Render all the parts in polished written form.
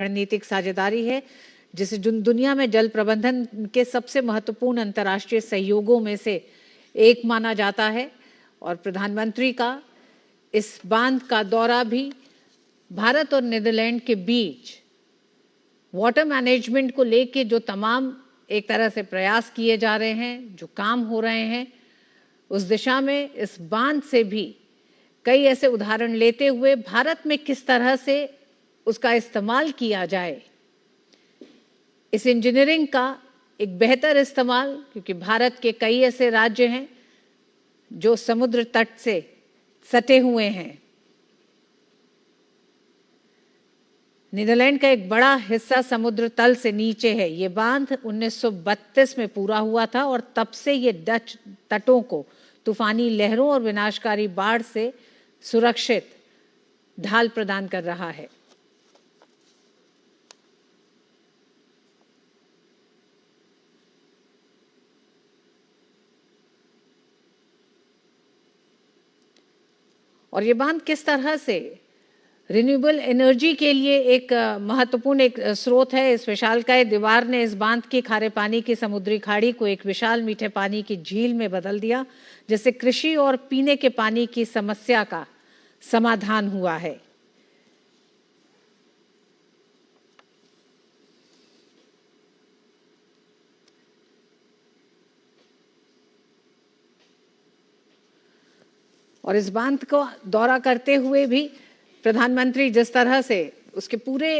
रणनीतिक साझेदारी है, जिसे दुनिया में जल प्रबंधन के सबसे महत्वपूर्ण अंतर्राष्ट्रीय सहयोगों में से एक माना जाता है। और प्रधानमंत्री का इस बांध का दौरा भी भारत और नीदरलैंड के बीच वाटर मैनेजमेंट को लेके जो तमाम एक तरह से प्रयास किए जा रहे हैं, जो काम हो रहे हैं, उस दिशा में इस बांध से भी कई ऐसे उदाहरण लेते हुए भारत में किस तरह से उसका इस्तेमाल किया जाए, इस इंजीनियरिंग का एक बेहतर इस्तेमाल, क्योंकि भारत के कई ऐसे राज्य हैं जो समुद्र तट से सटे हुए हैं। नीदरलैंड का एक बड़ा हिस्सा समुद्र तल से नीचे है। ये बांध 1932 में पूरा हुआ था और तब से ये डच तटों को तूफानी लहरों और विनाशकारी बाढ़ से सुरक्षित ढाल प्रदान कर रहा है। और ये बांध किस तरह से रिन्यूएबल एनर्जी के लिए एक महत्वपूर्ण एक स्रोत है। इस विशालकाय दीवार ने इस बांध की खारे पानी की समुद्री खाड़ी को एक विशाल मीठे पानी की झील में बदल दिया, जिससे कृषि और पीने के पानी की समस्या का समाधान हुआ है। और इस बांध को दौरा करते हुए भी प्रधानमंत्री जिस तरह से उसके पूरे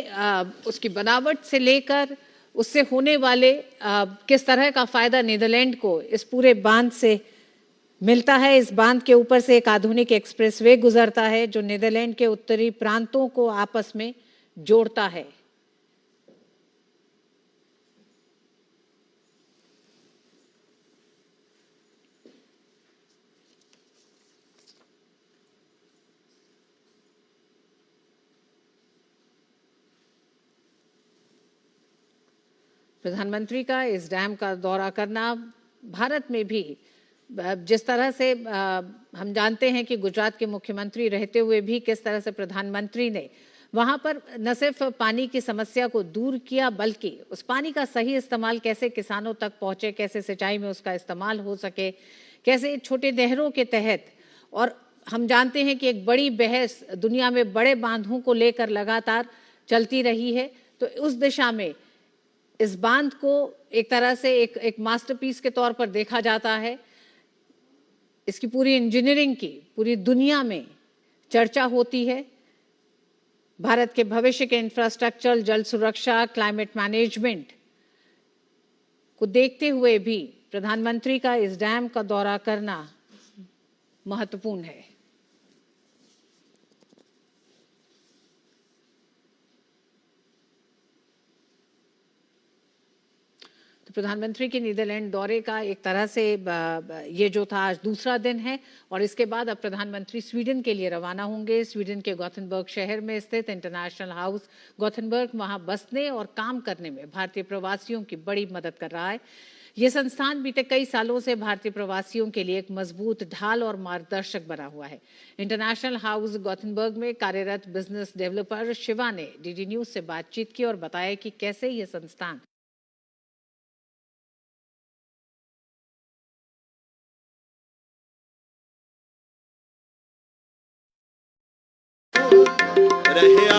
उसकी बनावट से लेकर उससे होने वाले किस तरह का फायदा नीदरलैंड को इस पूरे बांध से मिलता है। इस बांध के ऊपर से एक आधुनिक एक्सप्रेसवे गुजरता है जो नीदरलैंड के उत्तरी प्रांतों को आपस में जोड़ता है। प्रधानमंत्री का इस डैम का दौरा करना भारत में भी जिस तरह से हम जानते हैं कि गुजरात के मुख्यमंत्री रहते हुए भी किस तरह से प्रधानमंत्री ने वहां पर न सिर्फ पानी की समस्या को दूर किया, बल्कि उस पानी का सही इस्तेमाल कैसे किसानों तक पहुंचे, कैसे सिंचाई में उसका इस्तेमाल हो सके, कैसे छोटे नहरों के तहत। और हम जानते हैं कि एक बड़ी बहस दुनिया में बड़े बांधों को लेकर लगातार चलती रही है, तो उस दिशा में इस बांध को एक तरह से एक मास्टरपीस के तौर पर देखा जाता है। इसकी पूरी इंजीनियरिंग की पूरी दुनिया में चर्चा होती है। भारत के भविष्य के इंफ्रास्ट्रक्चर, जल सुरक्षा, क्लाइमेट मैनेजमेंट को देखते हुए भी प्रधानमंत्री का इस डैम का दौरा करना महत्वपूर्ण है। तो प्रधानमंत्री के नीदरलैंड दौरे का एक तरह से ये जो था आज दूसरा दिन है और इसके बाद अब प्रधानमंत्री स्वीडन के लिए रवाना होंगे। स्वीडन के गोथेनबर्ग शहर में स्थित इंटरनेशनल हाउस गोथेनबर्ग वहां बसने और काम करने में भारतीय प्रवासियों की बड़ी मदद कर रहा है। ये संस्थान बीते कई सालों से भारतीय प्रवासियों के लिए एक मजबूत ढाल और मार्गदर्शक बना हुआ है। इंटरनेशनल हाउस गोथेनबर्ग में कार्यरत बिजनेस डेवलपर शिवा ने डीडी न्यूज से बातचीत की और बताया कि कैसे ये संस्थान रहया